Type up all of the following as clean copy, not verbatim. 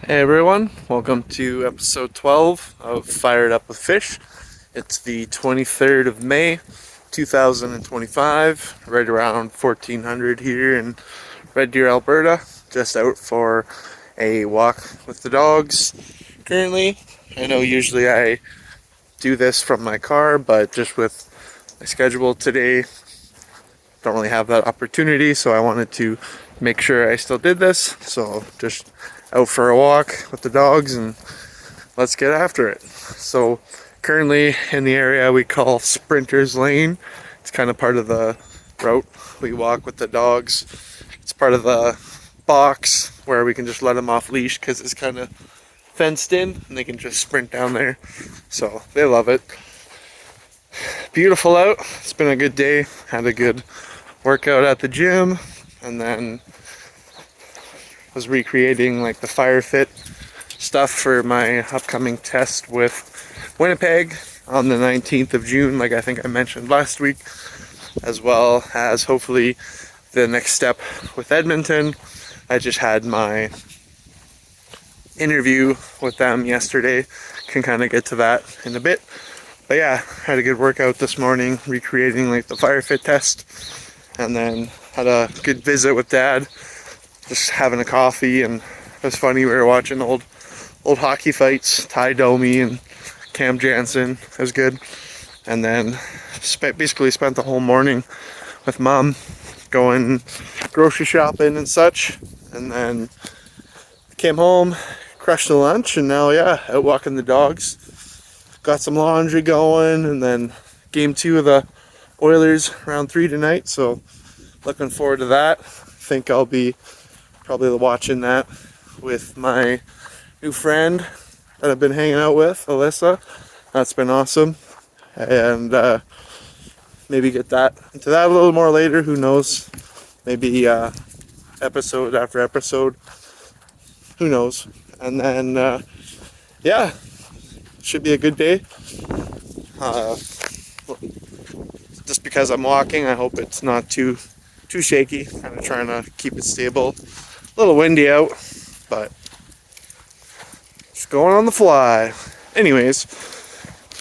Hey everyone, welcome to episode 12 of Fired Up with Fish. It's the 23rd of May, 2025, right around 1400 here in Red Deer, Alberta. Just out for a walk with the dogs currently. I know usually I do this from my car, but just with my schedule today, don't really have that opportunity, so I wanted to make sure I still did this. So just out for a walk with the dogs and let's get after it. So currently in the area we call Sprinters Lane. It's kind of part of the route we walk with the dogs. It's part of the box where we can just let them off leash because it's kind of fenced in and they can just sprint down there. So they love it. Beautiful out. It's been a good day. Had a good workout at the gym and then was recreating like the fire fit stuff for my upcoming test with Winnipeg on the 19th of June, like I think I mentioned last week, as well as hopefully the next step with Edmonton. I just had my interview with them yesterday, can kind of get to that in a bit. But yeah, had a good workout this morning, recreating like the fire fit test, and then had a good visit with Dad, just having a coffee. And it was funny, we were watching old hockey fights, Ty Domi and Cam Jansen. It was good. And then basically spent the whole morning with Mom going grocery shopping and such, and then came home, crushed the lunch, and now out walking the dogs. Got some laundry going, and then game 2 of the Oilers round 3 tonight, so looking forward to that. I think I'll be probably watching that with my new friend that I've been hanging out with, Alyssa. That's been awesome, and maybe get that into that a little more later. Who knows? Maybe episode after episode. Who knows? And then should be a good day. Just because I'm walking, I hope it's not too shaky. Kind of trying to keep it stable. A little windy out, but just going on the fly. Anyways,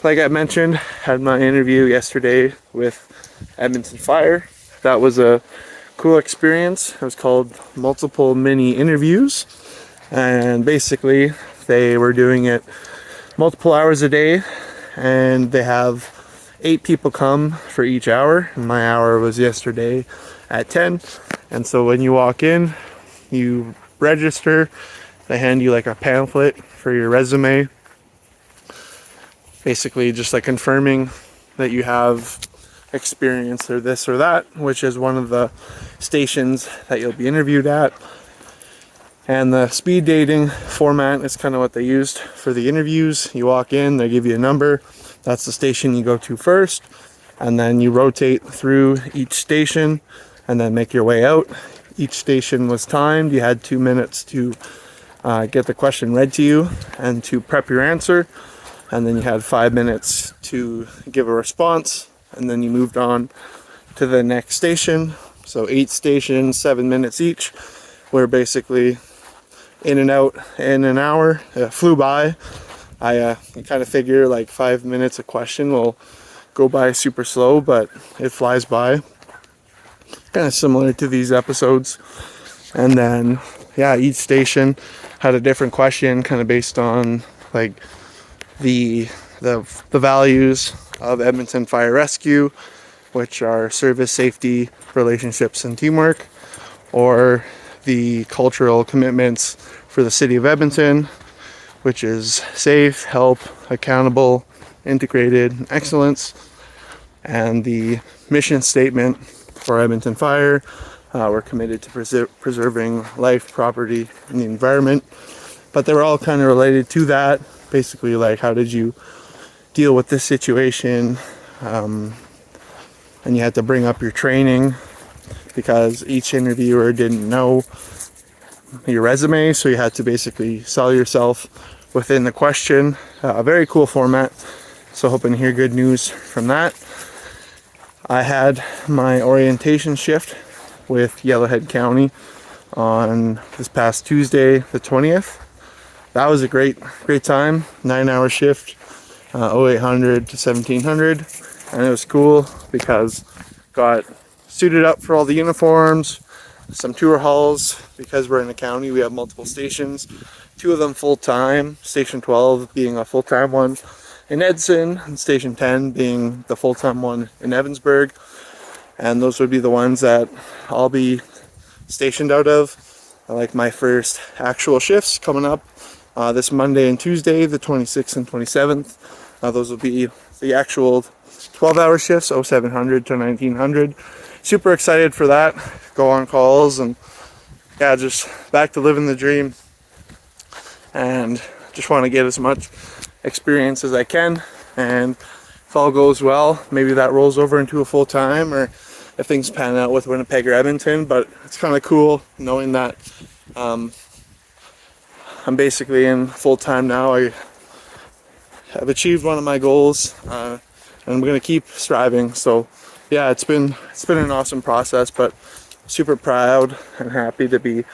like I mentioned, had my interview yesterday with Edmonton Fire. That was a cool experience. It was called Multiple Mini Interviews, and basically they were doing it multiple hours a day, and they have 8 people come for each hour, and my hour was yesterday at 10. And so when you walk in, you register, they hand you like a pamphlet for your resume, basically just like confirming that you have experience or this or that, which is one of the stations that you'll be interviewed at. And the speed dating format is kind of what they used for the interviews. You walk in, they give you a number. That's the station you go to first. And then you rotate through each station and then make your way out. Each station was timed. You had 2 minutes to get the question read to you and to prep your answer. And then you had 5 minutes to give a response. And then you moved on to the next station. So 8 stations, 7 minutes each. We're basically in and out in an hour. It flew by. I kind of figure like 5 minutes a question will go by super slow, but it flies by. Kind of similar to these episodes. And then each station had a different question, kind of based on like the values of Edmonton Fire Rescue, which are service, safety, relationships, and teamwork, or the cultural commitments for the city of Edmonton, which is safe, help, accountable, integrated, and excellence. And the mission statement for Edmonton Fire, we're committed to preserving life, property, and the environment. But they were all kind of related to that. Basically, like, how did you deal with this situation? And you had to bring up your training because each interviewer didn't know your resume, so you had to basically sell yourself within the question. A very cool format, so hoping to hear good news from that. I had my orientation shift with Yellowhead County on this past Tuesday, the 20th. that was a great time. 9-hour shift, 0800 to 1700, and it was cool because got suited up for all the uniforms, some tour halls. Because we're in the county, we have multiple stations, 2 of them full-time, station 12 being a full-time one in Edson, and station 10 being the full-time one in Evansburg. And those would be the ones that I'll be stationed out of. Like my first actual shifts coming up this Monday and Tuesday, the 26th and 27th. Those will be the actual 12-hour shifts, 0700 to 1900. Super excited for that. Go on calls, and yeah, just back to living the dream. And just want to get as much experience as I can. And if all goes well, maybe that rolls over into a full-time, or if things pan out with Winnipeg or Edmonton. But it's kind of cool knowing that I'm basically in full-time now. I have achieved one of my goals, and I'm going to keep striving. So yeah, it's been an awesome process, but super proud and happy to be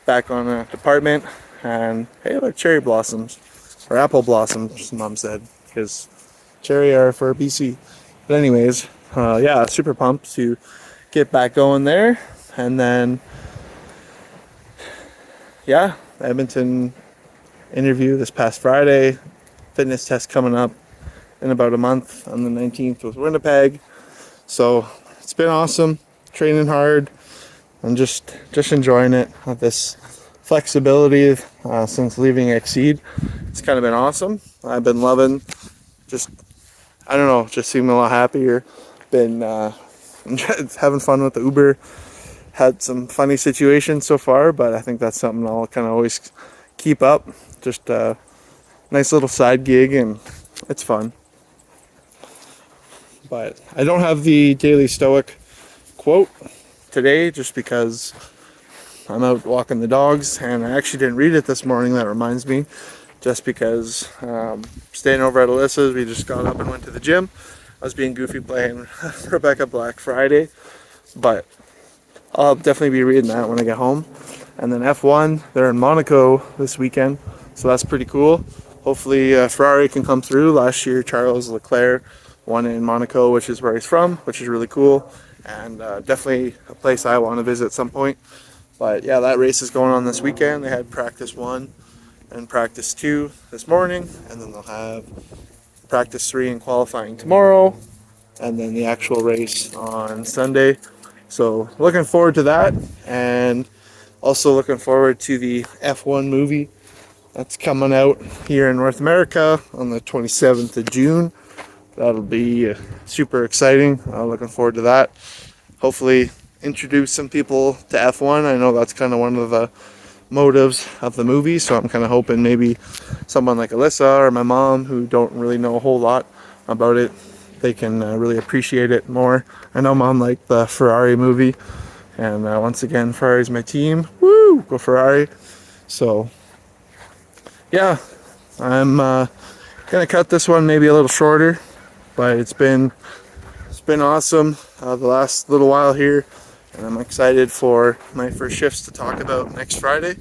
back on a department. And hey, look, cherry blossoms, or apple blossoms, Mom said, because cherry are for BC. But anyways, yeah, super pumped to get back going there. And then yeah, Edmonton interview this past Friday, fitness test coming up in about a month on the 19th with Winnipeg. So it's been awesome, training hard and just enjoying it with this flexibility since leaving Exceed. It's kind of been awesome. I've been loving just seeming a lot happier. Been having fun with the Uber. Had some funny situations so far, but I think that's something I'll kind of always keep up. Just a nice little side gig, and it's fun. But I don't have the Daily Stoic quote today just because I'm out walking the dogs, and I actually didn't read it this morning. That reminds me, just because staying over at Alyssa's, we just got up and went to the gym. I was being goofy playing Rebecca Black Friday, but I'll definitely be reading that when I get home. And then F1, they're in Monaco this weekend, so that's pretty cool. Hopefully Ferrari can come through. Last year, Charles Leclerc won in Monaco, which is where he's from, which is really cool, and definitely a place I want to visit at some point. But yeah, that race is going on this weekend. They had practice 1 and practice 2 this morning, and then they'll have practice 3 and qualifying tomorrow, and then the actual race on Sunday. So looking forward to that, and also looking forward to the F1 movie that's coming out here in North America on the 27th of June. That'll be super exciting. Looking forward to that. Hopefully introduce some people to F1. I know that's kind of one of the motives of the movie, so I'm kind of hoping maybe someone like Alyssa or my mom, who don't really know a whole lot about it, they can really appreciate it more. I know Mom liked the Ferrari movie, and once again, Ferrari's my team. Woo! Go Ferrari! So yeah, I'm gonna cut this one maybe a little shorter, but it's been awesome the last little while here, and I'm excited for my first shifts to talk about next Friday.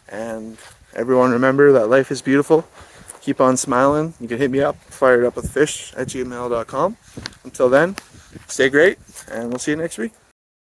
And everyone, remember that life is beautiful. Keep on smiling. You can hit me up, firedupwithfish@gmail.com. Until then, stay great, and we'll see you next week.